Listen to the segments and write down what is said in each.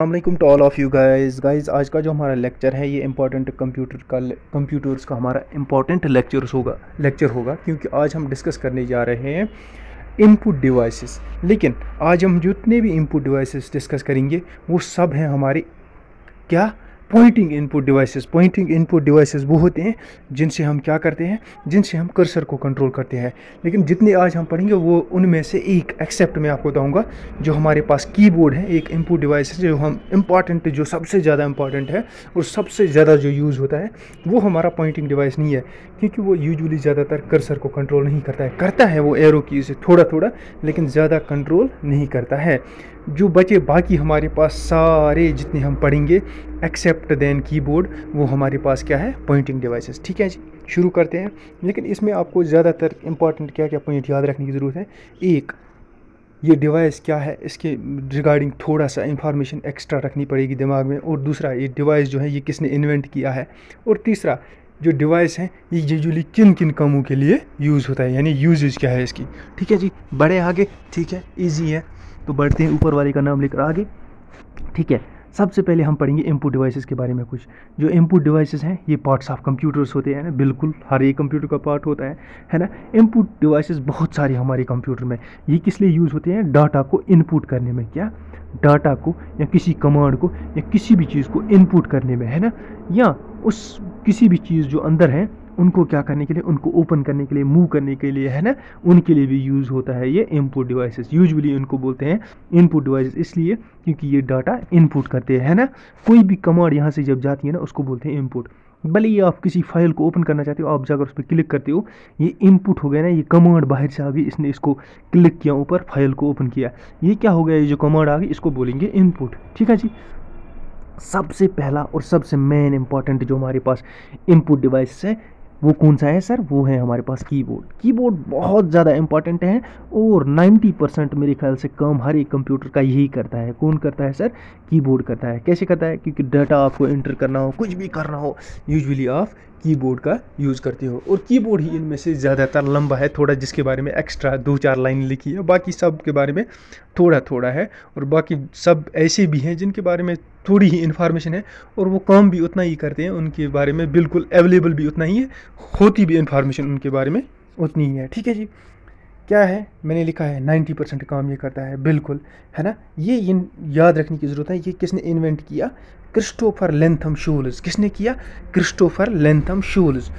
वालेकुम to all of you guys आज का जो हमारा लेक्चर है ये इम्पोर्टेंट कंप्यूटर्स का हमारा इम्पोर्टेंट लेक्चर होगा क्योंकि आज हम डिस्कस करने जा रहे हैं इनपुट डिवाइसेस। लेकिन आज हम जितने भी इनपुट डिवाइसेस डिस्कस करेंगे वो सब हैं हमारे क्या पॉइंटिंग इनपुट डिवाइसेस वो होते हैं जिनसे हम क्या करते हैं, जिनसे हम कर्सर को कंट्रोल करते हैं। लेकिन जितने आज हम पढ़ेंगे वो उनमें से एक एक्सेप्ट मैं आपको बताऊंगा जो हमारे पास कीबोर्ड है, एक इनपुट डिवाइस है जो हम इम्पॉर्टेंट, जो सबसे ज़्यादा इम्पॉर्टेंट है और सबसे ज़्यादा जो यूज़ होता है वो हमारा पॉइंटिंग डिवाइस नहीं है, क्योंकि वो यूजुअली ज़्यादातर कर्सर को कंट्रोल नहीं करता है वो एरो की से थोड़ा थोड़ा, लेकिन ज़्यादा कंट्रोल नहीं करता है। जो बचे बाकी हमारे पास सारे जितने हम पढ़ेंगे एक्सेप्ट देन कीबोर्ड, वो हमारे पास क्या है, पॉइंटिंग डिवाइसेस। ठीक है जी, शुरू करते हैं। लेकिन इसमें आपको ज़्यादातर इंपॉर्टेंट क्या क्या पॉइंट याद रखने की ज़रूरत है। एक, ये डिवाइस क्या है, इसके रिगार्डिंग थोड़ा सा इंफॉर्मेशन एक्स्ट्रा रखनी पड़ेगी दिमाग में। और दूसरा, ये डिवाइस जो है ये किसने इन्वेंट किया है। और तीसरा, जो डिवाइस है ये यूजुअली किन किन कामों के लिए यूज़ होता है, यानी यूजेज क्या है इसकी। ठीक है जी, बढ़े आगे। ठीक है, ईजी है तो बढ़ते हैं ऊपर वाले का नाम लेकर आगे। ठीक है, सबसे पहले हम पढ़ेंगे इनपुट डिवाइसेस के बारे में। कुछ जो इनपुट डिवाइसेस हैं ये पार्ट्स ऑफ कंप्यूटर्स होते हैं ना, बिल्कुल हर एक कंप्यूटर का पार्ट होता है ना। इनपुट डिवाइसेस बहुत सारे हमारे कंप्यूटर में, ये किस लिए यूज़ होते हैं, डाटा को इनपुट करने में। क्या, डाटा को या किसी कमांड को या किसी भी चीज़ को इनपुट करने में, है ना, या उस किसी भी चीज़ जो अंदर है उनको क्या करने के लिए, उनको ओपन करने के लिए, मूव करने के लिए, है ना, उनके लिए भी यूज़ होता है ये इनपुट डिवाइसेस। यूजुअली इनको बोलते हैं इनपुट डिवाइसेस इसलिए क्योंकि ये डाटा इनपुट करते हैं, है ना। कोई भी कमांड यहाँ से जब जाती है ना उसको बोलते हैं इनपुट। भले ये आप किसी फाइल को ओपन करना चाहते हो, आप जाकर उस पर क्लिक करते हो, ये इनपुट हो गया ना, ये कमांड बाहर से आ गई, इसने इसको क्लिक किया ऊपर, फाइल को ओपन किया, ये क्या हो गया, ये जो कमांड आ गई इसको बोलेंगे इनपुट। ठीक है जी, सबसे पहला और सबसे मेन इंपॉर्टेंट जो हमारे पास इनपुट डिवाइस है वो कौन सा है सर, वो है हमारे पास कीबोर्ड। कीबोर्ड बहुत ज़्यादा इंपॉर्टेंट है और 90% मेरे ख्याल से काम हर एक कंप्यूटर का यही करता है। कौन करता है सर, कीबोर्ड करता है। कैसे करता है, क्योंकि डाटा आपको एंटर करना हो, कुछ भी करना हो, यूजुअली आप कीबोर्ड का यूज़ करते हो। और कीबोर्ड ही इनमें से ज़्यादातर लंबा है थोड़ा, जिसके बारे में एक्स्ट्रा 2-4 लाइन लिखी है, बाकी सब के बारे में थोड़ा थोड़ा है। और बाकी सब ऐसे भी हैं जिनके बारे में थोड़ी ही इन्फॉर्मेशन है और वो काम भी उतना ही करते हैं, उनके बारे में बिल्कुल अवेलेबल भी उतना ही है, होती भी इन्फॉर्मेशन उनके बारे में उतनी ही है। ठीक है जी, क्या है, मैंने लिखा है 90% काम ये करता है, बिल्कुल, है ना। ये याद रखने की ज़रूरत है, ये किसने इन्वेंट किया, क्रिस्टोफर लेंथम शूल्ज़। किसने किया, क्रिस्टोफर लेंथम शूल्ज़।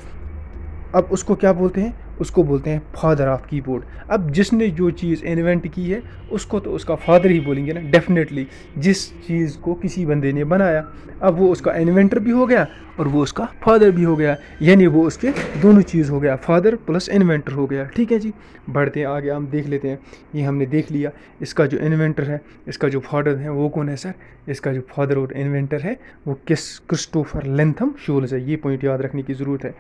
अब उसको क्या बोलते हैं, उसको बोलते हैं फादर ऑफ कीबोर्ड। अब जिसने जो चीज़ इन्वेंट की है उसको तो उसका फादर ही बोलेंगे ना, डेफिनेटली। जिस चीज़ को किसी बंदे ने बनाया, अब वो उसका इन्वेंटर भी हो गया और वो उसका फादर भी हो गया, यानी वो उसके दोनों चीज़ हो गया, फादर प्लस इन्वेंटर हो गया। ठीक है जी, बढ़ते हैं आगे, हम देख लेते हैं। ये हमने देख लिया, इसका जो इन्वेंटर है, इसका जो फादर है वो कौन है सर, इसका जो फादर और इन्वेंटर है वो क्रिस्टोफर लेंथम शूल्ज़ है। ये पॉइंट याद रखने की ज़रूरत है।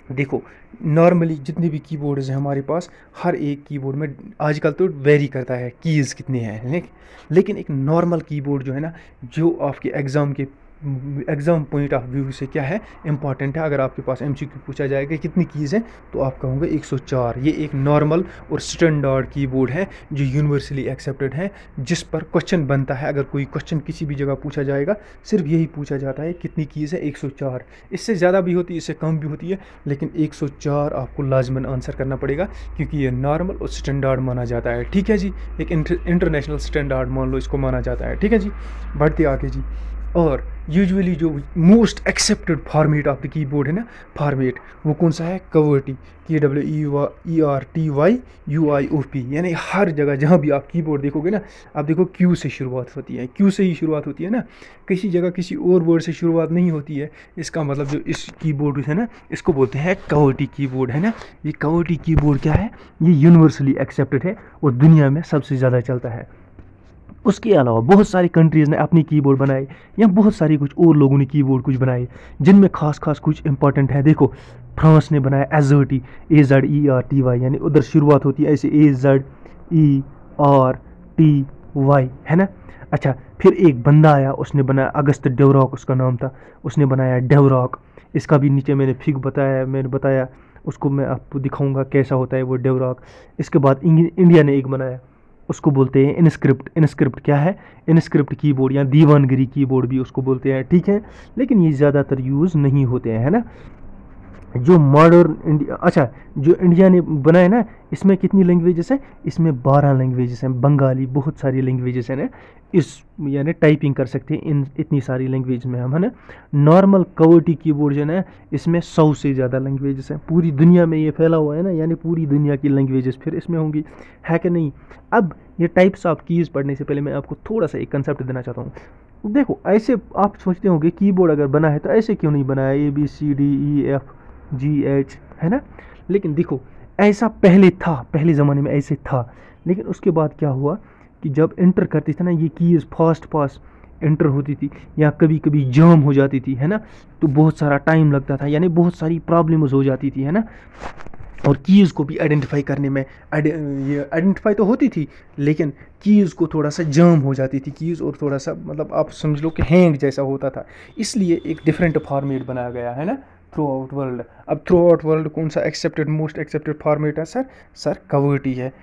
देखो, नॉर्मली जितने भी कीबोर्ड्स हैं हमारे पास, हर एक कीबोर्ड में आजकल तो वेरी करता है कीज़ कितने हैं, लेकिन एक नॉर्मल कीबोर्ड जो है ना, जो आपके एग्ज़ाम पॉइंट ऑफ व्यू से क्या है, इंपॉर्टेंट है। अगर आपके पास एमसीक्यू पूछा जाएगा कितनी कीज़ हैं तो आप कहोगे 104। ये एक नॉर्मल और स्टैंडर्ड कीबोर्ड है जो यूनिवर्सली एक्सेप्टेड है, जिस पर क्वेश्चन बनता है। अगर कोई क्वेश्चन किसी भी जगह पूछा जाएगा सिर्फ यही पूछा जाता है कितनी कीज़ है, 104। इससे ज़्यादा भी होती है, इससे कम भी होती है, लेकिन 104 आपको लाजमन आंसर करना पड़ेगा क्योंकि ये नॉर्मल और स्टैंडर्ड माना जाता है। ठीक है जी, एक इंटरनेशनल स्टैंडर्ड मान लो इसको माना जाता है। ठीक है जी, बढ़ते आगे जी। और यूजुअली जो most accepted format of the keyboard है ना, फॉर्मेट वो कौन सा है, कवर्टी, KWERTYUIOP। यानी हर जगह जहाँ भी आप कीबोर्ड देखोगे ना, आप देखो क्यू से शुरुआत होती है, क्यू से ही शुरुआत होती है ना, किसी जगह किसी और वर्ड से शुरुआत नहीं होती है। इसका मतलब जो इस कीबोर्ड है ना, इसको बोलते हैं कवर्टी कीबोर्ड, है ना। ये कवर्टी कीबोर्ड क्या है, ये यूनिवर्सली एक्सेप्टेड है और दुनिया में सबसे ज़्यादा चलता है। उसके अलावा बहुत सारी कंट्रीज़ ने अपनी कीबोर्ड बनाए, या बहुत सारी कुछ और लोगों ने कीबोर्ड कुछ बनाए, जिनमें खास कुछ इंपॉर्टेंट है। देखो, फ्रांस ने बनाया AZERTY, AZERTY, यानी उधर शुरुआत होती है ऐसे AZERTY, है ना। अच्छा, फिर एक बंदा आया, उसने बनाया अगस्त डेवरॉक, उसका नाम था, उसने बनाया डेवरॉक। इसका भी नीचे मैंने मैंने बताया, उसको मैं आपको दिखाऊंगा कैसा होता है वो डेवरॉक। इसके बाद इंडिया ने एक बनाया, उसको बोलते हैं इनस्क्रिप्ट। इनस्क्रिप्ट क्या है? इनस्क्रिप्ट कीबोर्ड या दीवानगिरी कीबोर्ड भी उसको बोलते हैं, ठीक है। लेकिन ये ज़्यादातर यूज़ नहीं होते हैं, है ना। जो मॉडर्न इंडिया, अच्छा, जो इंडिया ने बनाया ना, इसमें कितनी लैंग्वेजेस हैं? इसमें 12 लैंग्वेजेस हैं। बंगाली, बहुत सारी लैंग्वेजेस हैं ना, इस यानी टाइपिंग कर सकते हैं इन इतनी सारी लैंग्वेज में हम, है ना। नॉर्मल कवर्टी कीबोर्ड जो है ना, इसमें 100 से ज़्यादा लैंग्वेजेस हैं। पूरी दुनिया में ये फैला हुआ है ना, यानी पूरी दुनिया की लैंग्वेजेस फिर इसमें होंगी, है कि नहीं। अब ये टाइप्स ऑफ कीज़ पढ़ने से पहले मैं आपको थोड़ा सा एक कंसेप्ट देना चाहता हूँ। देखो, ऐसे आप सोचते होंगे कीबोर्ड अगर बना है तो ऐसे क्यों नहीं बनाया, ABCDEFGH, है ना। लेकिन देखो, ऐसा पहले था, पहले ज़माने में ऐसे था। लेकिन उसके बाद क्या हुआ कि जब एंटर करते थे ना, ये कीज़ फास्ट फास्ट एंटर होती थी या कभी कभी जाम हो जाती थी, है ना। तो बहुत सारा टाइम लगता था, यानी बहुत सारी प्रॉब्लम्स हो जाती थी, है ना। और कीज़ को भी आइडेंटिफाई करने में ये आइडेंटिफाई तो होती थी, लेकिन कीज़ को थोड़ा सा जाम हो जाती थी कीज़, और थोड़ा सा मतलब आप समझ लो कि हैंग जैसा होता था। इसलिए एक डिफरेंट फॉर्मेट बनाया गया, है ना, थ्रू आउट वर्ल्ड। अब थ्रू आउट वर्ल्ड कौन सा एक्सेप्टेड, मोस्ट एक्सेप्टेड फॉर्मेट है सर? सर कवर्टी है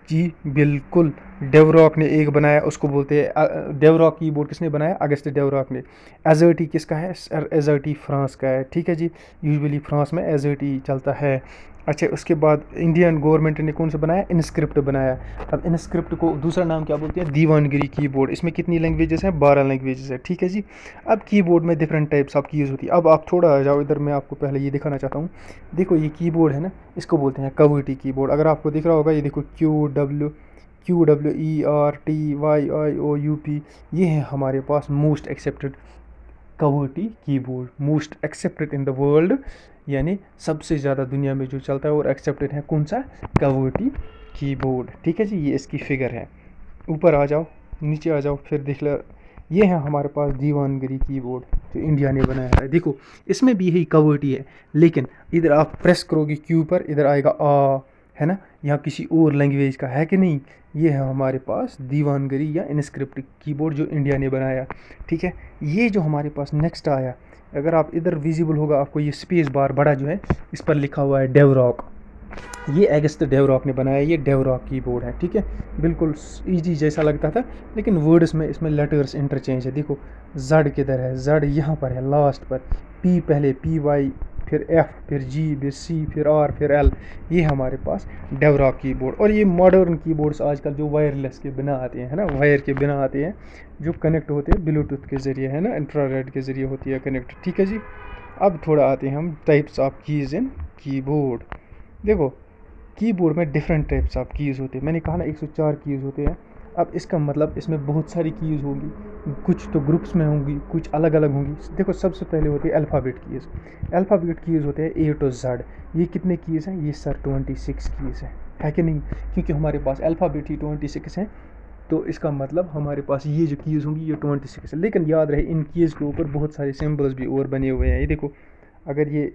जी, बिल्कुल। डेवरॉक ने एक बनाया, उसको बोलते हैं डेवरॉक कीबोर्ड। किसने बनाया? अगस्ट डेवरॉक ने। एजर्टी किसका है? सर एजर्टी फ्रांस का है, ठीक है जी। यूजुअली फ्रांस में एजर्टी चलता है। अच्छा, उसके बाद इंडियन गवर्नमेंट ने कौन सा बनाया? इनस्क्रिप्ट बनाया। अब इनस्क्रिप्ट को दूसरा नाम क्या बोलते हैं? दीवानगिरी कीबोर्ड। इसमें कितनी लैंग्वेजेस हैं? 12 लैंग्वेजेस है, ठीक है जी। अब कीबोर्ड में डिफरेंट टाइप्स ऑफ कीज़ होती है। अब आप थोड़ा आ जाओ इधर, मैं आपको पहले ये दिखाना चाहता हूँ। देखो, ये कीबोर्ड है ना, इसको बोलते हैं कवर्टी कीबोर्ड। अगर आपको दिख रहा होगा, ये देखो QWERTYIOUP, ये है हमारे पास most accepted QWERTY keyboard, most accepted in the world, यानी सबसे ज़्यादा दुनिया में जो चलता है और एक्सेप्टेड है कौन सा? कवर्टी कीबोर्ड, ठीक है जी। ये इसकी फिगर है। ऊपर आ जाओ, नीचे आ जाओ, फिर देख लो, ये है हमारे पास दीवानगिरी कीबोर्ड जो इंडिया ने बनाया है। देखो, इसमें भी यही कवर्टी है, लेकिन इधर आप प्रेस करोगे क्यू पर, इधर आएगा आ, है ना, यहाँ किसी और लैंग्वेज का है कि नहीं। ये है हमारे पास दीवानगिरी या इनस्क्रिप्ट कीबोर्ड जो इंडिया ने बनाया, ठीक है। ये जो हमारे पास नेक्स्ट आया, अगर आप इधर विजिबल होगा आपको, ये स्पेस बार बड़ा जो है, इस पर लिखा हुआ है डेवरॉक। ये अगस्त डेवरॉक ने बनाया, ये डेवरॉक कीबोर्ड है, ठीक है। बिल्कुल इजी जैसा लगता था, लेकिन वर्ड्स में इसमें लेटर्स इंटरचेंज है। देखो, जड किधर है? जड यहाँ पर है लास्ट पर। पी पहले, PY, फिर F, फिर G, फिर C, फिर R, फिर L। ये हमारे पास डेवरॉक कीबोर्ड। और ये मॉडर्न कीबोर्ड्स आजकल जो वायरलेस के बिना आते हैं, है ना, वायर के बिना आते हैं, जो कनेक्ट होते हैं ब्लूटूथ के ज़रिए, है ना, इंफ्रारेड के ज़रिए होती है कनेक्ट, ठीक है जी। अब थोड़ा आते हैं हम types of keys in keyboard. देखो, कीबोर्ड में डिफरेंट टाइप्स ऑफ कीज़ होते हैं। मैंने कहा ना 104 कीज़ होते हैं। अब इसका मतलब इसमें बहुत सारी कीज़ होंगी, कुछ तो ग्रुप्स में होंगी, कुछ अलग अलग होंगी। देखो, सबसे पहले होती है अल्फ़ाबेट कीज़। अल्फ़ाबेट कीज़ होते हैं A to Z। ये कितने कीज़ हैं? ये सर 26 कीज़ है कि नहीं? क्योंकि हमारे पास अल्फ़ाबेट ही 26 हैं, तो इसका मतलब हमारे पास ये जो कीज़ होंगी ये 26 है। लेकिन याद रहे, इन कीज़ के ऊपर बहुत सारे सिम्बल्स भी और बने हुए हैं। ये देखो, अगर ये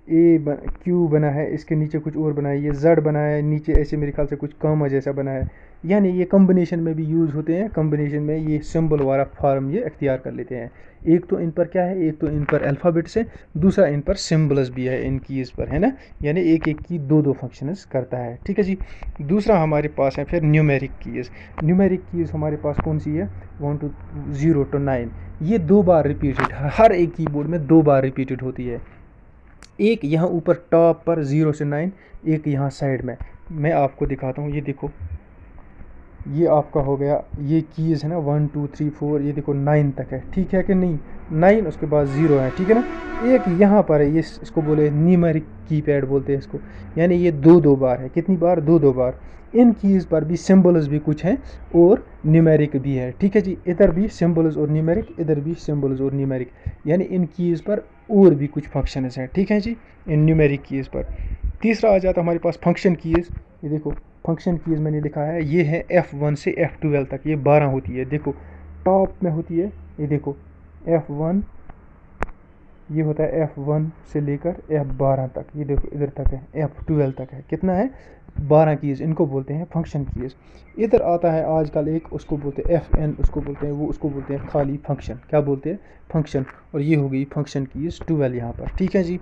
Q बना है, इसके नीचे कुछ और बना है, ये Z बना है, नीचे ऐसे मेरे ख्याल से कुछ कामा जैसा बना है। यानी ये कम्बिनेशन में भी यूज़ होते हैं, कम्बिनेशन में ये सिंबल वाला फॉर्म ये अख्तियार कर लेते हैं। एक तो इन पर क्या है? एक तो इन पर अल्फ़ाबेट्स है, दूसरा इन पर सिम्बल्स भी है इन कीज़ पर, है ना। यानी एक एक की दो फंक्शंस करता है, ठीक है जी। दूसरा हमारे पास है फिर न्यूमेरिक कीज़। न्यूमेरिक कीज़ हमारे पास कौन सी है? 1 to 0 to 9। ये 2 बार रिपीटेड, हर एक कीबोर्ड में 2 बार रिपीटेड होती है। एक यहाँ ऊपर टॉप पर 0 से 9, एक यहाँ साइड में। मैं आपको दिखाता हूँ, ये देखो, ये आपका हो गया, ये कीज़ है ना 1 2 3 4, ये देखो 9 तक है, ठीक है कि नहीं? 9, उसके बाद 0 है, ठीक है ना। एक यहाँ पर है, ये इसको बोले न्यूमेरिक कीपैड बोलते हैं इसको, यानी ये 2 बार है। कितनी बार? 2 बार। इन कीज़ पर भी सिम्बल्स भी कुछ हैं और न्यूमेरिक भी है, ठीक है जी। इधर भी सिम्बल्स और न्यूमेरिक, इधर भी सिम्बल्स और न्यूमेरिक, यानी इन कीज़ पर और भी कुछ फंक्शंस हैं, ठीक है जी, इन न्यूमेरिक कीज़ पर। तीसरा आ जाता हमारे पास फंक्शन कीज़। ये देखो, फंक्शन कीज़ मैंने लिखा है, ये है F1 से F12 तक, ये 12 होती है। देखो, टॉप में होती है, ये देखो F1, ये होता है F1 से लेकर F12 तक, ये देखो इधर तक है, F12 तक है। कितना है? 12 कीज़, इनको बोलते हैं फंक्शन कीज़। इधर आता है आजकल एक, उसको बोलते हैं FN, उसको बोलते हैं, वो उसको बोलते हैं खाली फंक्शन। क्या बोलते हैं? फंक्शन। और ये हो गई फंक्शन कीज़ 12 यहाँ पर, ठीक है जी।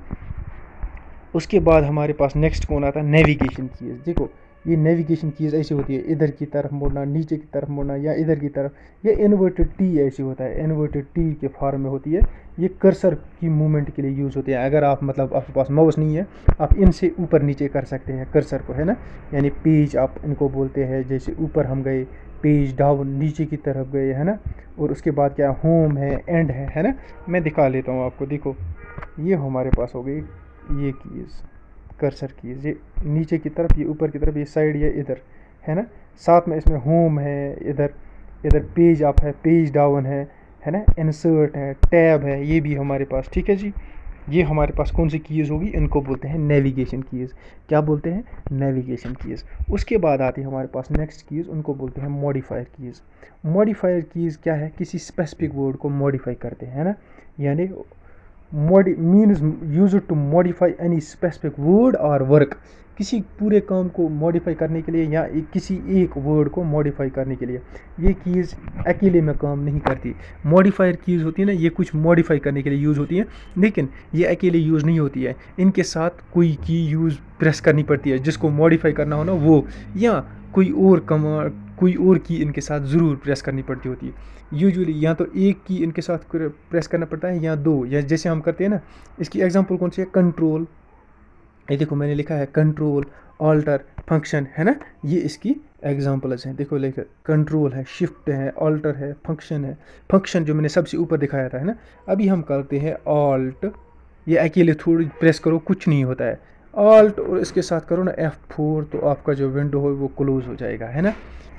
उसके बाद हमारे पास नेक्स्ट कौन आता है? Navigation keys. देखो, ये नेविगेशन कीज़ ऐसी होती है, इधर की तरफ मुड़ना, नीचे की तरफ मुड़ना या इधर की तरफ। ये इन्वर्टेड टी ऐसे होता है, इन्वर्टेड टी के फॉर्म में होती है। ये कर्सर की मूवमेंट के लिए यूज़ होती है। अगर आप मतलब आपके पास माउस नहीं है, आप इनसे ऊपर नीचे कर सकते हैं कर्सर को, है ना। यानी पेज आप इनको बोलते हैं, जैसे ऊपर हम गए, पेज डाउन नीचे की तरफ गए, है ना। और उसके बाद क्या, होम है, एंड है ना। मैं दिखा लेता हूँ आपको, देखो ये हमारे पास हो गई ये कीज़, कर्सर कीज़, ये नीचे की तरफ, ये ऊपर की तरफ, ये साइड, ये इधर, है ना। साथ में इसमें होम है, इधर इधर पेज अप है, पेज डाउन है ना, इंसर्ट है, टैब है, ये भी हमारे पास, ठीक है जी। ये हमारे पास कौन सी कीज़ होगी, इनको बोलते हैं नेविगेशन कीज़। क्या बोलते हैं, नेविगेशन कीज़। उसके बाद आती है हमारे पास नेक्स्ट कीज़, उनको बोलते हैं मॉडिफायर कीज़। मॉडिफायर कीज़ क्या है, किसी स्पेसिफिक वर्ड को मॉडिफाई करते हैं, है ना। यानी means use to modify any specific word और वर्क, किसी पूरे काम को मॉडिफाई करने के लिए या किसी एक वर्ड को मॉडिफाई करने के लिए। ये कीज़ अकेले में काम नहीं करती। मॉडिफायर कीज़ होती है ना, ये कुछ मॉडिफाई करने के लिए यूज़ होती है, लेकिन ये अकेले यूज़ नहीं होती है। इनके साथ कोई की यूज़ प्रेस करनी पड़ती है, जिसको मॉडिफाई करना हो ना वो, या कोई और कमांड, कोई और की इनके साथ ज़रूर प्रेस करनी पड़ती होती है। यूजुअली या तो एक की इनके साथ प्रेस करना पड़ता है या दो, या जैसे हम करते हैं ना। इसकी एग्जांपल कौन सी है, कंट्रोल, ये देखो मैंने लिखा है कंट्रोल, ऑल्टर, फंक्शन, है ना। ये इसकी एग्जांपल्स हैं, देखो लिखा, कंट्रोल है, शिफ्ट है, ऑल्टर है, फंक्शन है। फंक्शन जो मैंने सबसे ऊपर दिखाया था, है ना। अभी हम करते हैं ऑल्ट, ये अकेले थोड़ी प्रेस करो, कुछ नहीं होता है। ऑल्ट और इसके साथ करो ना F4, तो आपका जो विंडो हो वो क्लोज हो जाएगा, है ना।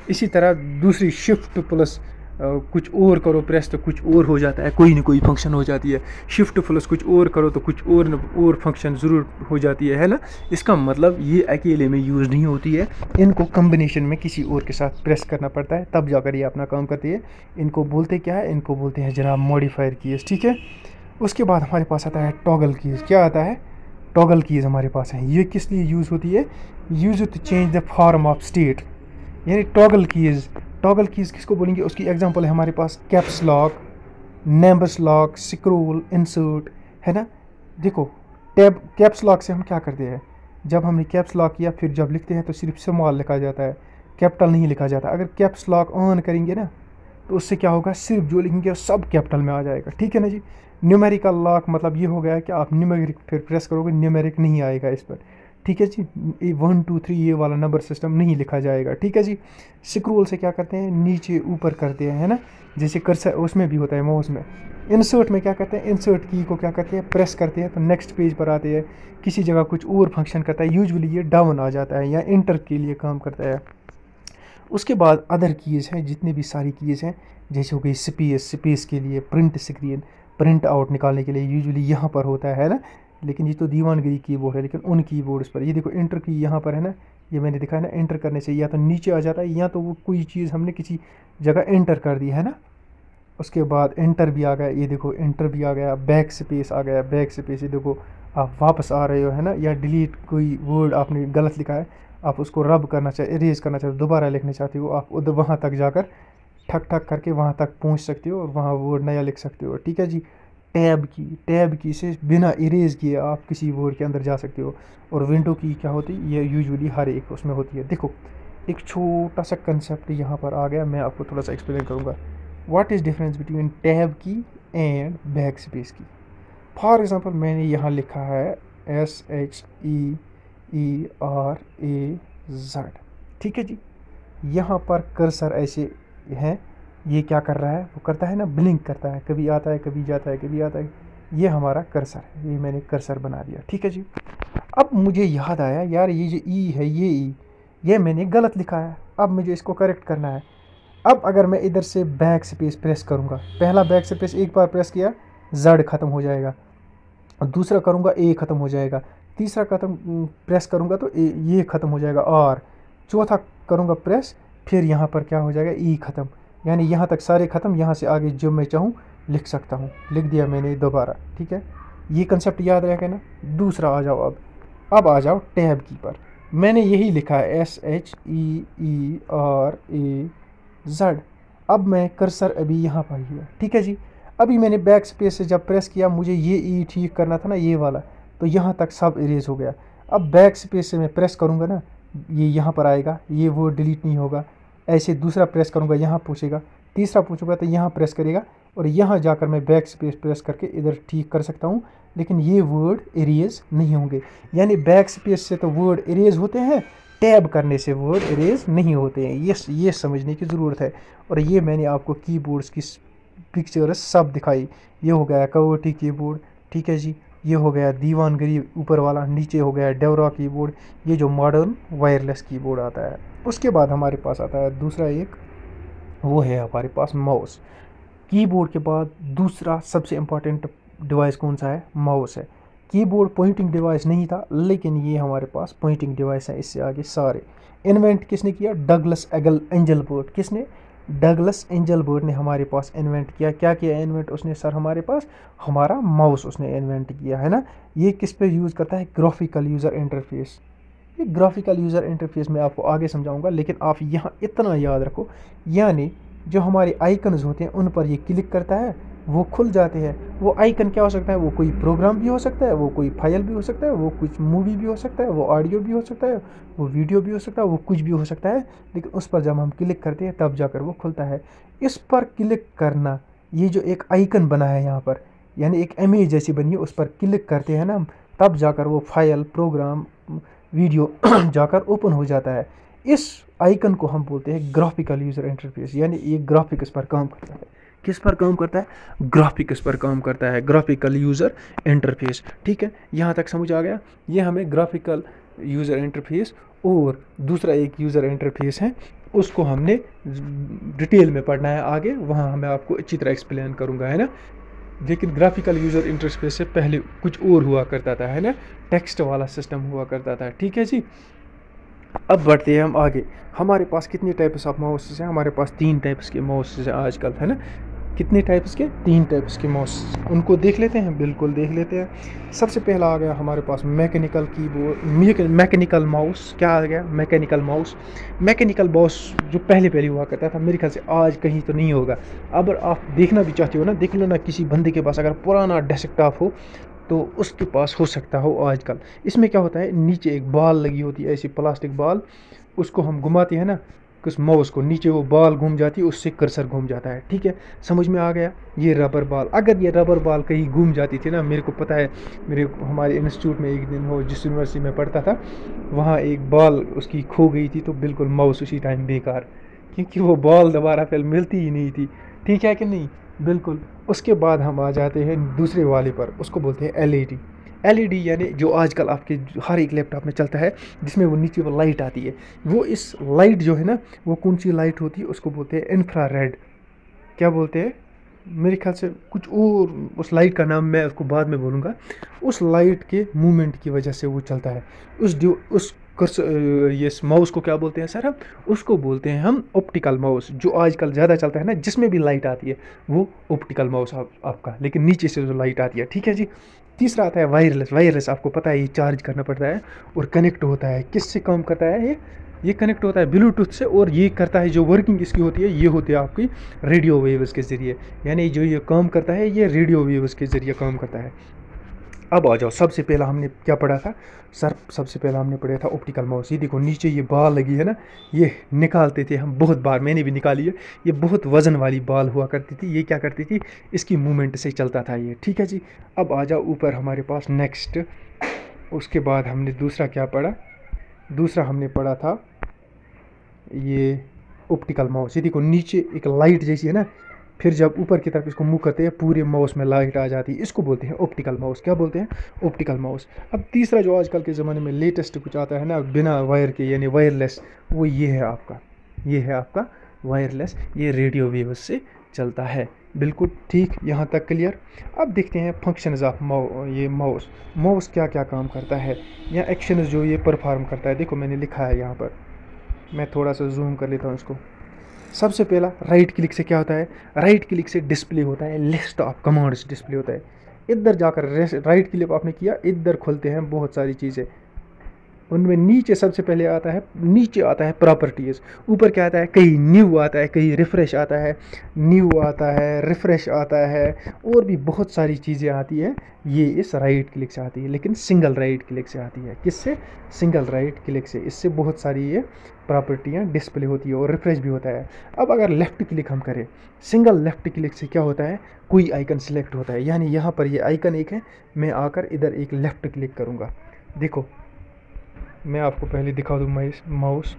इसी तरह दूसरी शिफ्ट प्लस कुछ और करो प्रेस, तो कुछ और हो जाता है, कोई ना कोई फंक्शन हो जाती है। शिफ्ट प्लस कुछ और करो तो कुछ और फंक्शन ज़रूर हो जाती है ना। इसका मतलब ये अकेले में यूज़ नहीं होती है, इनको कम्बिनेशन में किसी और के साथ प्रेस करना पड़ता है, तब जाकर ये अपना काम करती है। इनको बोलते क्या है, इनको बोलते हैं जनाब मॉडिफायर कीज़, ठीक है। उसके बाद हमारे पास आता है टॉगल कीज़। क्या आता है, टॉगल कीज़ हमारे पास है। ये किस लिए यूज़ होती है, use to change the form of state. यानी टॉगल कीज़, टॉगल कीज़ किसको बोलेंगे, उसकी एग्जांपल है हमारे पास caps lock, numbers lock, scroll, insert, है ना। देखो टैब, कैप्स लॉक से हम क्या करते हैं, जब हमने कैप्स लॉक किया, फिर जब लिखते हैं तो सिर्फ स्मॉल लिखा जाता है, कैपिटल नहीं लिखा जाता। अगर कैप्स लॉक ऑन करेंगे ना, तो उससे क्या होगा, सिर्फ जो लिखेंगे सब कैपिटल में आ जाएगा, ठीक है ना जी। न्यूमेरिकल लॉक मतलब ये हो गया कि आप न्यूमेरिक फिर प्रेस करोगे, न्यूमेरिक नहीं आएगा इस पर, ठीक है जी। 1 2 3 ये वाला नंबर सिस्टम नहीं लिखा जाएगा, ठीक है जी। स्क्रॉल से क्या करते हैं, नीचे ऊपर करते हैं, है ना, जैसे कर्सर उसमें भी होता है माउस में। इंसर्ट में क्या करते हैं, इंसर्ट की को क्या करते हैं, प्रेस करते हैं तो नेक्स्ट पेज पर आते हैं, किसी जगह कुछ और फंक्शन करता है, यूजुअली ये डाउन आ जाता है या इंटर के लिए काम करता है। उसके बाद अदर कीज़ हैं, जितनी भी सारी कीज़ हैं, जैसे हो गई स्पेस, स्पेस के लिए, प्रिंट स्क्रीन, प्रिंट आउट निकालने के लिए यूजुअली यहाँ पर होता है ना। लेकिन ये तो दीवानगिरी कीबोर्ड है, लेकिन उन कीबोर्ड्स पर ये देखो इंटर की यहाँ पर है ना, ये मैंने दिखाया ना, एंटर करने से या तो नीचे आ जाता है, या तो वो कोई चीज़ हमने किसी जगह एंटर कर दी है ना। उसके बाद एंटर भी आ गया, ये देखो एंटर भी आ गया, बैक स्पेस आ गया, बैक स्पेस, ये देखो आप वापस आ रहे हो, है ना। या डिलीट, कोई वर्ड आपने गलत लिखा है, आप उसको रब करना चाहे, इरेज करना चाहते हो, दोबारा लिखना चाहते हो, आप उधर वहाँ तक जाकर ठक ठक करके वहाँ तक पहुँच सकते हो और वहाँ वर्ड नया लिख सकते हो, ठीक है जी। टैब की से बिना इरेज किए आप किसी वर्ड के अंदर जा सकते हो। और विंडो की क्या होती है, ये यूजुअली हर एक उसमें होती है। देखो एक छोटा सा कंसेप्ट यहाँ पर आ गया, मैं आपको थोड़ा सा एक्सप्लेन करूँगा। What is difference between tab की एंड बैक स्पेस की। फॉर एग्जांपल मैंने यहाँ लिखा है SHEERAZ, ठीक है जी। यहाँ पर कर्सर ऐसे है, ये क्या कर रहा है, वो करता है ना, ब्लिंक करता है, कभी आता है कभी जाता है कभी आता है। ये हमारा कर्सर है, ये मैंने कर्सर बना दिया, ठीक है जी। अब मुझे याद आया यार, ये जो ई है, ये मैंने गलत लिखा है, अब मुझे इसको करेक्ट करना है। अब अगर मैं इधर से बैक स्पेस प्रेस करूँगा, पहला बैक स्पेस एक बार प्रेस किया, Z ख़त्म हो जाएगा, और दूसरा करूँगा A ख़त्म हो जाएगा, तीसरा प्रेस करूँगा तो ये ख़त्म हो जाएगा, और चौथा करूँगा प्रेस, फिर यहाँ पर क्या हो जाएगा, E ख़त्म। यानी यहाँ तक सारे ख़त्म, यहाँ से आगे जो मैं चाहूँ लिख सकता हूँ, लिख दिया मैंने दोबारा, ठीक है। ये कंसेप्ट याद रहेगा ना। दूसरा आ जाओ, अब आ जाओ टैब की पर। मैंने यही लिखा है SHEERAZ। अब मैं कर्सर अभी यहाँ पर ही है, ठीक है जी। अभी मैंने बैक स्पेस से जब प्रेस किया, मुझे ये ई ठीक करना था ना, ये वाला, तो यहाँ तक सब इरेज हो गया। अब बैक स्पेस से मैं प्रेस करूँगा ना, ये यहाँ पर आएगा, ये वर्ड डिलीट नहीं होगा। ऐसे दूसरा प्रेस करूँगा, यहाँ पूछेगा, तीसरा पूछूंगा तो यहाँ प्रेस करेगा, और यहाँ जाकर मैं बैक स्पेस प्रेस करके इधर ठीक कर सकता हूँ, लेकिन ये वर्ड इरेज नहीं होंगे। यानी बैक स्पेस से तो वर्ड इरेज होते हैं, टैब करने से वर्ड इरेज नहीं होते हैं। ये समझने की ज़रूरत है। और ये मैंने आपको कीबोर्ड्स की पिक्चर्स सब दिखाई। ये हो गया कवर्टी कीबोर्ड, ठीक है जी। ये हो गया दीवानगिरी ऊपर वाला, नीचे हो गया डेवरा कीबोर्ड, ये जो मॉडर्न वायरलेस कीबोर्ड आता है। उसके बाद हमारे पास आता है दूसरा एक, वो है हमारे पास माउस। कीबोर्ड के बाद दूसरा सबसे इम्पॉर्टेंट डिवाइस कौन सा है? माउस है। कीबोर्ड पॉइंटिंग डिवाइस नहीं था, लेकिन ये हमारे पास पॉइंटिंग डिवाइस है। इससे आगे सारे इन्वेंट किसने किया? Douglas Engelbart. किसने? डगलस एंजलबर्ट ने हमारे पास इन्वेंट किया। क्या किया इन्वेंट उसने सर? हमारे पास हमारा माउस उसने इन्वेंट किया है ना। ये किस पे यूज़ करता है? Graphical user interface. ये ग्राफिकल यूज़र इंटरफेस मैं आपको आगे समझाऊंगा, लेकिन आप यहाँ इतना याद रखो, यानी जो हमारे आइकन्स होते हैं उन पर ये क्लिक करता है, वो खुल जाते हैं। वो आइकन क्या हो सकता है? वो कोई प्रोग्राम भी हो सकता है, वो कोई फाइल भी हो सकता है, वो कुछ मूवी भी हो सकता है, वो ऑडियो भी हो सकता है, वो वीडियो भी हो सकता है, वो कुछ भी हो सकता है। लेकिन उस पर जब हम क्लिक करते हैं तब जाकर वो खुलता है। इस पर क्लिक करना, ये जो एक आइकन बना है यहाँ पर, यानी एक इमेज जैसी बनी है, उस पर क्लिक करते हैं ना हम, तब जाकर वो फाइल, प्रोग्राम, वीडियो जाकर ओपन हो जाता है। इस आइकन को हम बोलते हैं ग्राफिकल यूज़र इंटरफेस, यानी ये ग्राफिक्स पर काम करता है। किस पर काम करता है? ग्राफिक्स पर काम करता है, ग्राफिकल यूज़र इंटरफेस। ठीक है, यहाँ तक समझ आ गया। ये हमें ग्राफिकल यूज़र इंटरफेस और दूसरा एक यूज़र इंटरफेस है, उसको हमने डिटेल में पढ़ना है आगे, वहाँ मैं आपको अच्छी तरह एक्सप्लेन करूँगा, है ना। लेकिन ग्राफिकल यूज़र इंटरफेस से पहले कुछ और हुआ करता था, है ना, टेक्स्ट वाला सिस्टम हुआ करता था। ठीक है जी। अब बढ़ते हैं हम आगे। हमारे पास कितने टाइप्स ऑफ माउसेस हैं? हमारे पास 3 टाइप्स के माउसेस हैं आजकल, है ना। कितने टाइप्स के? 3 टाइप्स के माउस। उनको देख लेते हैं, बिल्कुल देख लेते हैं। सबसे पहला आ गया हमारे पास मैकेनिकल कीबोर्ड, मैकेनिकल माउस। क्या आ गया? Mechanical mouse. मैकेनिकल माउस जो पहले हुआ करता था, मेरे ख्याल से आज कहीं तो नहीं होगा। अगर आप देखना भी चाहते हो ना, देख लो ना, किसी बंदे के पास अगर पुराना डेस्कटॉप हो तो उसके पास हो सकता हो आजकल। इसमें क्या होता है, नीचे एक बॉल लगी होती है, ऐसी प्लास्टिक बॉल, उसको हम घुमाते हैं ना, उस माउस को, नीचे वो बॉल घूम जाती है, उससे कर्सर घूम जाता है। ठीक है, समझ में आ गया। ये रबर बॉल, अगर ये रबर बॉल कहीं घूम जाती थी ना, मेरे को पता है, हमारे इंस्टीट्यूट में एक दिन हो, जिस यूनिवर्सिटी में पढ़ता था, वहाँ एक बॉल उसकी खो गई थी, तो बिल्कुल माउस उसी टाइम बेकार, क्योंकि वो बॉल दोबारा फिर मिलती ही नहीं थी। ठीक है कि नहीं? बिल्कुल। उसके बाद हम आ जाते हैं दूसरे वाले पर, उसको बोलते हैं एलईडी। एलईडी यानी जो आजकल आपके हर एक लैपटॉप में चलता है, जिसमें वो नीचे वो लाइट आती है, वो इस लाइट जो है ना, वो कौन सी लाइट होती है? उसको बोलते हैं इंफ्रारेड। क्या बोलते हैं? मेरे ख्याल से कुछ और, उस लाइट का नाम मैं उसको बाद में बोलूँगा। उस लाइट के मूवमेंट की वजह से वो चलता है। उस ये माउस को क्या बोलते हैं सर? हम उसको बोलते हैं हम ऑप्टिकल माउस। जो आजकल ज़्यादा चलता है ना, जिसमें भी लाइट आती है, वो ऑप्टिकल माउस आपका, लेकिन नीचे से जो लाइट आती है। ठीक है जी। तीसरा आता है वायरलेस। वायरलेस आपको पता है, ये चार्ज करना पड़ता है और कनेक्ट होता है। किससे काम करता है ये कनेक्ट होता है ब्लूटूथ से, और ये करता है, जो वर्किंग इसकी होती है, ये होती है आपकी रेडियो वेव्स के ज़रिए। यानी जो ये काम करता है, ये रेडियो वेव्स के ज़रिए काम करता है। अब आ जाओ, सबसे पहला हमने क्या पढ़ा था सर? सबसे पहला हमने पढ़ा था ऑप्टिकल माउस। ये देखो नीचे ये बॉल लगी है ना, ये निकालते थे हम बहुत बार, मैंने भी निकाली है। ये बहुत वज़न वाली बॉल हुआ करती थी। ये क्या करती थी? इसकी मूवमेंट से चलता था ये। ठीक है जी। अब आ जाओ ऊपर हमारे पास नेक्स्ट। उसके बाद हमने दूसरा क्या पढ़ा? दूसरा हमने पढ़ा था ये ऑप्टिकल माउस। ये देखो नीचे एक लाइट जैसी है ना, फिर जब ऊपर की तरफ इसको मूव करते हैं, पूरे माउस में लाइट आ जाती है। इसको बोलते हैं ऑप्टिकल माउस। क्या बोलते हैं? Optical mouse. अब तीसरा जो आजकल के ज़माने में लेटेस्ट कुछ आता है ना, बिना वायर के, यानी वायरलेस, वो ये है आपका वायरलेस। ये रेडियो वेव्स से चलता है। बिल्कुल ठीक, यहाँ तक क्लियर। अब देखते हैं फंक्शंस ऑफ माउस। माउस क्या क्या काम करता है, या एक्शंस जो ये परफॉर्म करता है। देखो मैंने लिखा है यहाँ पर, मैं थोड़ा सा जूम कर लेता हूँ इसको। सबसे पहला राइट क्लिक से क्या होता है? राइट क्लिक से डिस्प्ले होता है, लिस्ट ऑफ कमांड्स डिस्प्ले होता है। इधर जाकर राइट क्लिक आपने किया, इधर खुलते हैं बहुत सारी चीज़ें। उनमें नीचे सबसे पहले आता है, नीचे आता है प्रॉपर्टीज़, ऊपर क्या आता है, कहीं न्यू आता है, कहीं रिफ़्रेश आता है, न्यू आता है, रिफ़्रेश आता है, और भी बहुत सारी चीज़ें आती है। ये इस राइट क्लिक से आती है, लेकिन सिंगल राइट क्लिक से आती है। किससे? सिंगल राइट क्लिक से। इससे बहुत सारी ये प्रॉपर्टियाँ डिस्प्ले होती है और रिफ़्रेश भी होता है। अब अगर लेफ़्ट क्लिक हम करें, सिंगल लेफ़्ट क्लिक से क्या होता है, कोई आइकन सिलेक्ट होता है, यानी यहाँ पर ये आइकन एक है, मैं आकर इधर एक लेफ़्ट क्लिक करूँगा। देखो मैं आपको पहले दिखा दूँ माउस,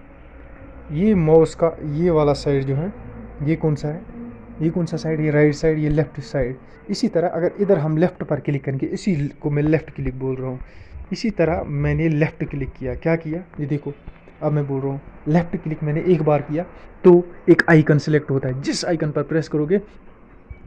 ये माउस का ये वाला साइड जो है, ये कौन सा है, ये कौन सा साइड, ये राइट साइड, ये लेफ़्ट साइड। इसी तरह अगर इधर हम लेफ़्ट पर क्लिक करेंगे, इसी को मैं लेफ़्ट क्लिक बोल रहा हूँ। इसी तरह मैंने लेफ़्ट क्लिक किया, क्या किया, ये देखो अब मैं बोल रहा हूँ लेफ़्ट क्लिक मैंने एक बार किया तो एक आइकन सेलेक्ट होता है। जिस आइकन पर प्रेस करोगे,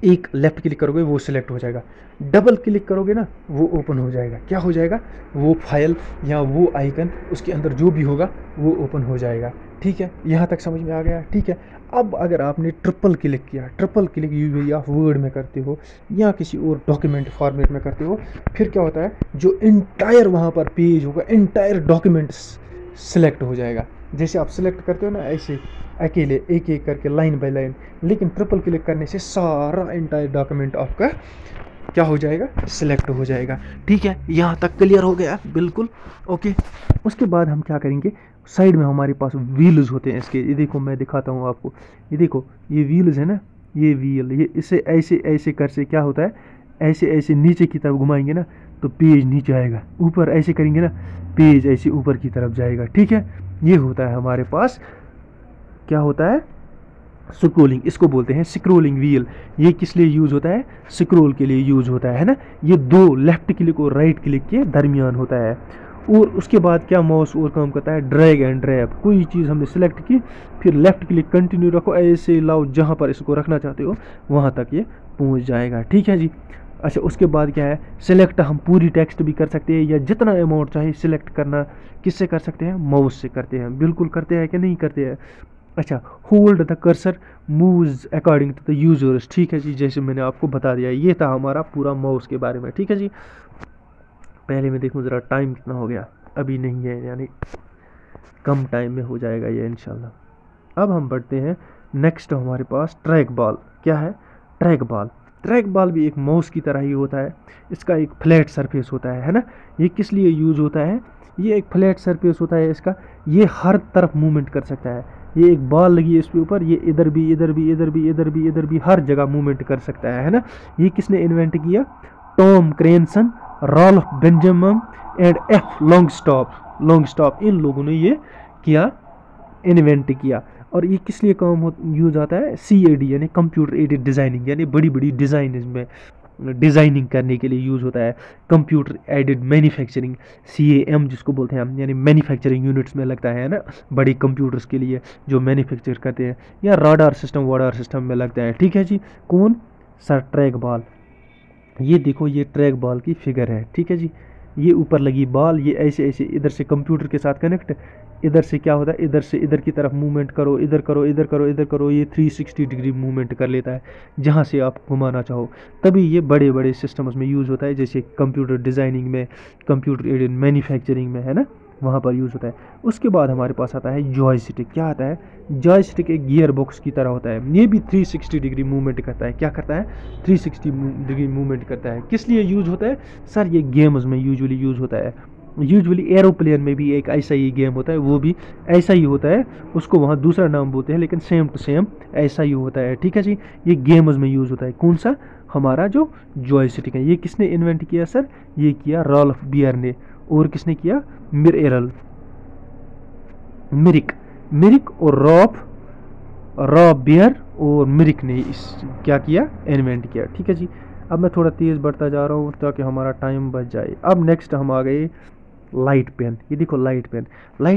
एक लेफ़्ट क्लिक करोगे वो सिलेक्ट हो जाएगा, डबल क्लिक करोगे ना वो ओपन हो जाएगा। क्या हो जाएगा? वो फाइल या वो आइकन, उसके अंदर जो भी होगा वो ओपन हो जाएगा। ठीक है, यहाँ तक समझ में आ गया? ठीक है। अब अगर आपने ट्रिपल क्लिक किया, ट्रिपल क्लिक यूवी आप वर्ड में करते हो या किसी और डॉक्यूमेंट फॉर्मेट में करते हो, फिर क्या होता है, जो इंटायर वहाँ पर पेज होगा, इंटायर डॉक्यूमेंट सिलेक्ट हो जाएगा। जैसे आप सिलेक्ट करते हो ना ऐसे अकेले एक एक करके लाइन बाय लाइन, लेकिन ट्रिपल क्लिक करने से सारा इंटायर डॉक्यूमेंट आपका क्या हो जाएगा, सिलेक्ट हो जाएगा। ठीक है, यहाँ तक क्लियर हो गया? बिल्कुल ओके। उसके बाद हम क्या करेंगे, साइड में हमारे पास व्हील्स होते हैं इसके, ये देखो मैं दिखाता हूँ आपको, ये देखो ये व्हील्स है ना, ये व्हील, ये इसे ऐसे ऐसे कर से क्या होता है, ऐसे ऐसे नीचे की तरफ घुमाएंगे ना तो पेज नीचे आएगा, ऊपर ऐसे करेंगे ना पेज ऐसे ऊपर की तरफ जाएगा। ठीक है, ये होता है हमारे पास, क्या होता है, स्क्रोलिंग, इसको बोलते हैं स्क्रोलिंग व्हील। ये किस लिए यूज़ होता है, स्क्रोल के लिए यूज़ होता है ना। ये दो लेफ़्ट क्लिक और राइट क्लिक के दरमियान होता है। और उसके बाद क्या माउस और काम करता है, ड्रैग एंड ड्रैप। कोई चीज़ हमने सेलेक्ट की, फिर लेफ़्ट क्लिक कंटिन्यू रखो, ऐसे लाओ जहाँ पर इसको रखना चाहते हो वहाँ तक ये पहुँच जाएगा। ठीक है जी। अच्छा, उसके बाद क्या है, सिलेक्ट हम पूरी टेक्स्ट भी कर सकते हैं या जितना अमाउंट चाहे सिलेक्ट करना किससे कर सकते हैं, माउस से करते हैं। बिल्कुल करते हैं कि नहीं करते हैं? अच्छा, hold the cursor moves according to the users. ठीक है जी, जैसे मैंने आपको बता दिया, ये था हमारा पूरा माउस के बारे में। ठीक है जी, पहले मैं देखूँ ज़रा टाइम कितना हो गया, अभी नहीं है, यानी कम टाइम में हो जाएगा ये इंशाल्लाह। अब हम बढ़ते हैं नेक्स्ट, हमारे पास ट्रैक बॉल। क्या है, ट्रैक बॉल। ट्रैक बॉल भी एक माउस की तरह ही होता है, इसका एक फ्लैट सरफेस होता है ना। ये किस लिए यूज़ होता है, ये एक फ्लैट सरफेस होता है इसका, ये हर तरफ मूवमेंट कर सकता है। ये एक बॉल लगी है इसके ऊपर, ये इधर भी इधर भी इधर भी इधर भी इधर भी हर जगह मूवमेंट कर सकता है ना। ये किसने इन्वेंट किया, Tom Cranston, Ralph Benjamin and F Longstaff, इन लोगों ने ये किया, इन्वेंट किया। और ये किस लिए काम यूज आता है, CAD यानी कंप्यूटर एडेड डिज़ाइनिंग, यानी बड़ी बड़ी डिज़ाइन इसमें डिज़ाइनिंग करने के लिए यूज़ होता है। कंप्यूटर एडेड मैन्युफैक्चरिंग, CAM जिसको बोलते हैं हम, यानी मैन्युफैक्चरिंग यूनिट्स में लगता है ना, बड़ी कंप्यूटर्स के लिए जो मैन्युफैक्चर करते हैं, या राडार सिस्टम में लगता है। ठीक है जी। कौन सर, ट्रैक बॉल। ये देखो ये ट्रैक बॉल की फिगर है। ठीक है जी, ये ऊपर लगी बॉल, ये ऐसे ऐसे इधर से कंप्यूटर के साथ कनेक्ट, इधर से क्या होता है, इधर से इधर की तरफ मूवमेंट करो, इधर करो, इधर करो, इधर करो, ये 360 डिग्री मूवमेंट कर लेता है जहाँ से आप घुमाना चाहो। तभी ये बड़े बड़े सिस्टम्स में यूज़ होता है, जैसे कंप्यूटर डिज़ाइनिंग में, कंप्यूटर एडेड मैन्युफैक्चरिंग में, है ना, वहाँ पर यूज़ होता है। उसके बाद हमारे पास आता है जॉयस्टिक। क्या आता है, जॉयस्टिक एक गियर बॉक्स की तरह होता है, ये भी 360 डिग्री मूवमेंट करता है। क्या करता है, 360 डिग्री मूवमेंट करता है। किस लिए यूज़ होता है सर, ये गेम्स में यूजुअली यूज़ होता है। यूजुअली एरोप्लेन में भी एक ऐसा ही गेम होता है, वो भी ऐसा ही होता है, उसको वहाँ दूसरा नाम बोलते हैं, लेकिन सेम टू सेम ऐसा ही होता है। ठीक है जी, ये गेम्स में यूज़ होता है। कौन सा, हमारा जो जॉयस्टिक है। ये किसने इन्वेंट किया सर, ये किया रॉल्फ बियर ने। और किसने किया, मिरिक और रॉब बियर और मिरिक ने इस क्या किया, इन्वेंट किया। ठीक है जी। अब मैं थोड़ा तेज़ बढ़ता जा रहा हूँ ताकि हमारा टाइम बच जाए। अब नेक्स्ट हम आ गए लाइट पेन। ये देखो लाइट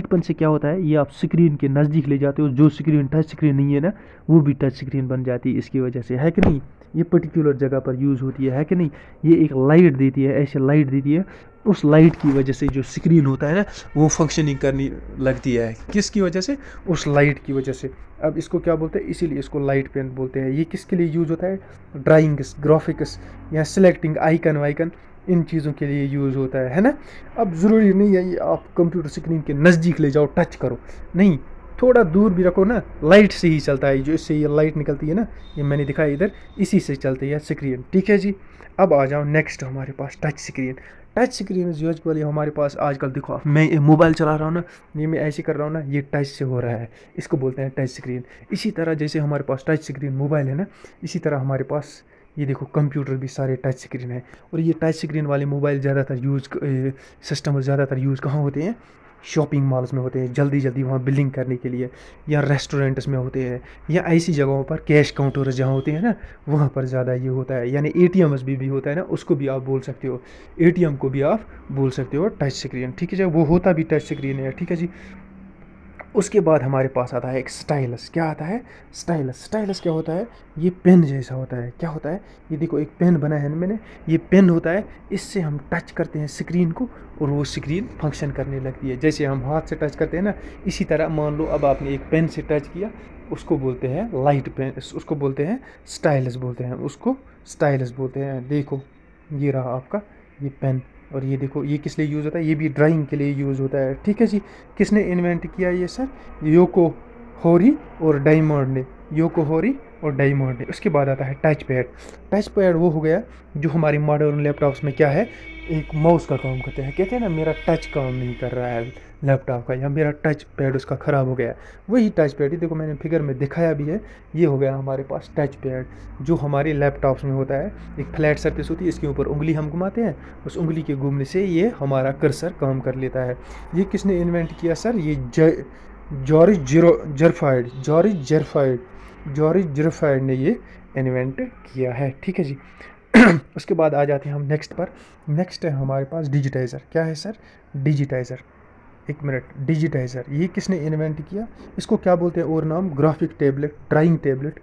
पेन से क्या होता है, ये आप स्क्रीन के नज़दीक ले जाते हो, जो स्क्रीन टच स्क्रीन नहीं है ना वो भी टच स्क्रीन बन जाती है इसकी वजह से, है कि नहीं। ये पर्टिकुलर जगह पर यूज़ होती है कि नहीं। ये एक लाइट देती है, ऐसे लाइट देती है, उस लाइट की वजह से जो स्क्रीन होता है ना वो फंक्शनिंग करनी लगती है। किसकी वजह से? उस लाइट की वजह से। अब इसको क्या बोलते हैं? इसीलिए इसको लाइट पेन बोलते हैं। ये किसके लिए यूज़ होता है? ड्राइंग्स, ग्राफिक्स या सिलेक्टिंग आइकन वाइकन, इन चीज़ों के लिए यूज़ होता है ना। अब ज़रूरी नहीं है ये आप कंप्यूटर स्क्रीन के नज़दीक ले जाओ, टच करो, नहीं, थोड़ा दूर भी रखो ना, लाइट से ही चलता है। जो इससे ये लाइट निकलती है ना, ये मैंने दिखाया इधर, इसी से चलती है स्क्रीन। ठीक है जी। अब आ जाओ नेक्स्ट हमारे पास touch screen. Touch screen usually हमारे पास आजकल देखो, मैं मोबाइल चला रहा हूँ ना, ये मैं ऐसे कर रहा हूँ ना, ये टच से हो रहा है, इसको बोलते हैं टच स्क्रीन। इसी तरह जैसे हमारे पास टच स्क्रीन मोबाइल है ना, इसी तरह हमारे पास ये देखो कंप्यूटर भी सारे टच स्क्रीन है। और ये टच स्क्रीन वाले मोबाइल ज़्यादातर यूज़ सिस्टम ज़्यादातर यूज़ कहाँ होते हैं? शॉपिंग मॉल्स में होते हैं, जल्दी जल्दी वहाँ बिलिंग करने के लिए, या रेस्टोरेंट्स में होते हैं, या ऐसी जगहों पर कैश काउंटर्स जहाँ होते हैं ना, वहाँ पर ज़्यादा ये होता है। यानी एटीएम्स भी होता है ना, उसको भी आप बोल सकते हो, एटीएम को भी आप बोल सकते हो टच स्क्रीन। ठीक है जी, वो होता भी टच स्क्रीन है। ठीक है जी। उसके बाद हमारे पास आता है एक स्टाइलस। क्या आता है? स्टाइलस। स्टाइलस क्या होता है? ये पेन जैसा होता है। क्या होता है? ये देखो एक पेन बना है मैंने, ये पेन होता है, इससे हम टच करते हैं स्क्रीन को और वो स्क्रीन फंक्शन करने लगती है। जैसे हम हाथ से टच करते हैं ना, इसी तरह मान लो अब आपने एक पेन से टच किया, उसको बोलते हैं लाइट पेन, उसको बोलते हैं स्टाइलस बोलते हैं, उसको स्टाइलस बोलते हैं। देखो ये रहा आपका ये पेन, और ये देखो ये किस लिए यूज़ होता है? ये भी ड्राइंग के लिए यूज़ होता है। ठीक है जी। किसने इन्वेंट किया ये सर? योको होरी और डायमंड ने, योको होरी और डायमंड ने। उसके बाद आता है टच पैड। टच पैड वो हो गया जो हमारी मॉडर्न लैपटॉप्स में क्या है, एक माउस का काम करते हैं। कहते हैं ना मेरा टच काम नहीं कर रहा है लैपटॉप का, या मेरा टच पैड उसका ख़राब हो गया, वही टच पैड ही देखो मैंने फिगर में दिखाया भी है। ये हो गया हमारे पास टच पैड, जो हमारे लैपटॉप्स में होता है। एक फ्लैट सरफेस होती है, इसके ऊपर उंगली हम घुमाते हैं, उस उंगली के घूमने से ये हमारा कर्सर काम कर लेता है। ये किसने इन्वेंट किया सर? ये जॉर्ज जेरफाइड ने ये इन्वेंट किया है। ठीक है जी। उसके बाद आ जाते हैं हम नेक्स्ट पर। नेक्स्ट है हमारे पास डिजिटाइज़र। क्या है सर? डिजिटाइज़र। एक मिनट, डिजिटाइज़र ये किसने इन्वेंट किया? इसको क्या बोलते हैं और नाम? Graphic tablet, drawing tablet.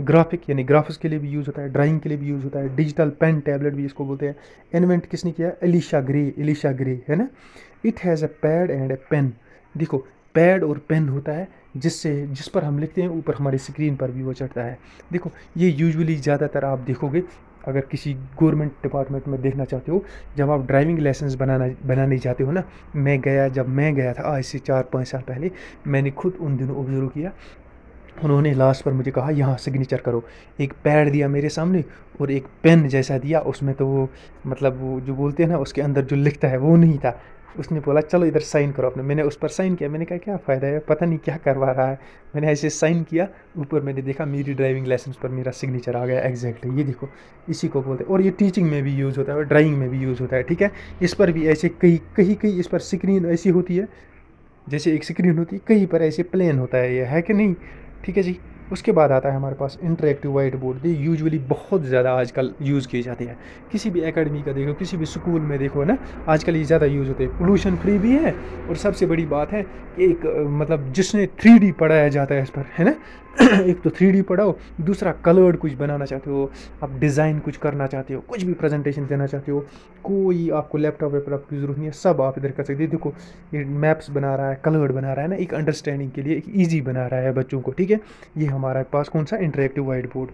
Graphic यानी ग्राफिक्स के लिए भी यूज़ होता है, ड्राइंग के लिए भी यूज़ होता है, डिजिटल पेन टैबलेट भी इसको बोलते हैं। इन्वेंट किसने किया? एलिशा ग्रे है ना। It has a pad and a pen. देखो पैड और पेन होता है, जिस पर हम लिखते हैं, ऊपर हमारी स्क्रीन पर भी वो चढ़ता है। देखो ये यूजुअली ज़्यादातर आप देखोगे, अगर किसी गवर्नमेंट डिपार्टमेंट में देखना चाहते हो, जब आप ड्राइविंग लाइसेंस बनाने जाते हो ना, जब मैं गया था आज से 4-5 साल पहले, मैंने खुद उन दिनों ऑब्जर्व किया। उन्होंने लास्ट पर मुझे कहा यहाँ सिग्नेचर करो। एक पैड दिया मेरे सामने और एक पेन जैसा दिया, उसमें तो वो मतलब वो जो बोलते हैं ना, उसके अंदर जो लिखता है वो नहीं था। उसने बोला चलो इधर साइन करो अपने। मैंने उस पर साइन किया। मैंने कहा क्या फ़ायदा है, पता नहीं क्या करवा रहा है। मैंने ऐसे साइन किया, ऊपर मैंने देखा मेरी ड्राइविंग लाइसेंस पर मेरा सिग्नेचर आ गया एग्जैक्टली। ये देखो इसी को बोलते हैं। और ये टीचिंग में भी यूज़ होता है और ड्राइंग में भी यूज़ होता है। ठीक है। इस पर भी ऐसे कहीं इस पर स्क्रीन ऐसी होती है, जैसे एक स्क्रीन होती है, कहीं पर ऐसे प्लेन होता है, ये है कि नहीं। ठीक है जी। उसके बाद आता है हमारे पास इंटरेक्टिव वाइट बोर्ड। ये यूजुअली बहुत ज़्यादा आजकल यूज़ किए जाते हैं। किसी भी एकेडमी का देखो, किसी भी स्कूल में देखो ना, आजकल ये ज़्यादा यूज़ होते हैं। पोल्यूशन फ्री भी है, और सबसे बड़ी बात है एक मतलब जिसने 3D पढ़ाया जाता है इस पर, है ना। एक तो 3D पढ़ाओ, दूसरा कलर्ड कुछ बनाना चाहते हो आप, डिज़ाइन कुछ करना चाहते हो, कुछ भी प्रेजेंटेशन देना चाहते हो, कोई आपको लैपटॉप वैपटॉप की ज़रूरत नहीं है, सब आप इधर कर सकते हो। देखो ये मैप्स बना रहा है, कलर्ड बना रहा है ना, एक अंडरस्टैंडिंग के लिए एक ईजी बना रहा है बच्चों को। ठीक है। ये हमारे पास कौन सा? Interactive white board.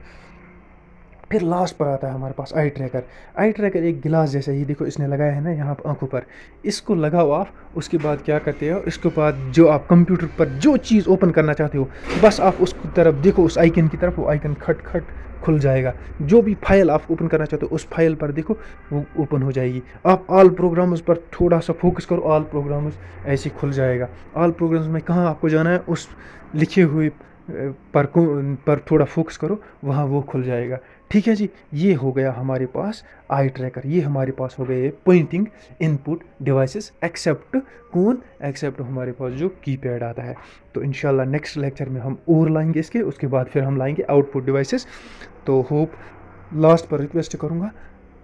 फिर लास्ट पर आता है हमारे पास आई ट्रैकर। आई ट्रैकर एक गिलास जैसे ही, देखो इसने लगाया है ना यहाँ पर आंखों पर, इसको लगाओ आप। उसके बाद क्या करते हो, इसके बाद जो आप कंप्यूटर पर जो चीज़ ओपन करना चाहते हो, बस आप उसकी तरफ देखो, उस आइकन की तरफ, वो आइकन खट खट खुल जाएगा। जो भी फाइल आप ओपन करना चाहते हो उस फाइल पर देखो वो ओपन हो जाएगी। आप ऑल प्रोग्राम्स पर थोड़ा सा फोकस करो, ऑल प्रोग्राम्स ऐसे खुल जाएगा। ऑल प्रोग्राम्स में कहाँ आपको जाना है, उस लिखे हुए पर थोड़ा फोकस करो, वहाँ वो खुल जाएगा। ठीक है जी। ये हो गया हमारे पास आई ट्रैकर। ये हमारे पास हो गए पॉइंटिंग इनपुट डिवाइसेस, एक्सेप्ट हमारे पास जो कीपैड आता है। तो इंशाल्लाह नेक्स्ट लेक्चर में हम और लाएंगे इसके, उसके बाद फिर हम लाएंगे आउटपुट डिवाइसेस। तो होप लास्ट पर रिक्वेस्ट करूँगा,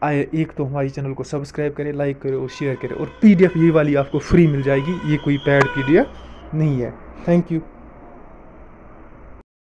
एक तो हमारी चैनल को सब्सक्राइब करें, लाइक करें और शेयर करें। और PDF ये वाली आपको फ्री मिल जाएगी, ये कोई पेड PDF नहीं है। Thank you.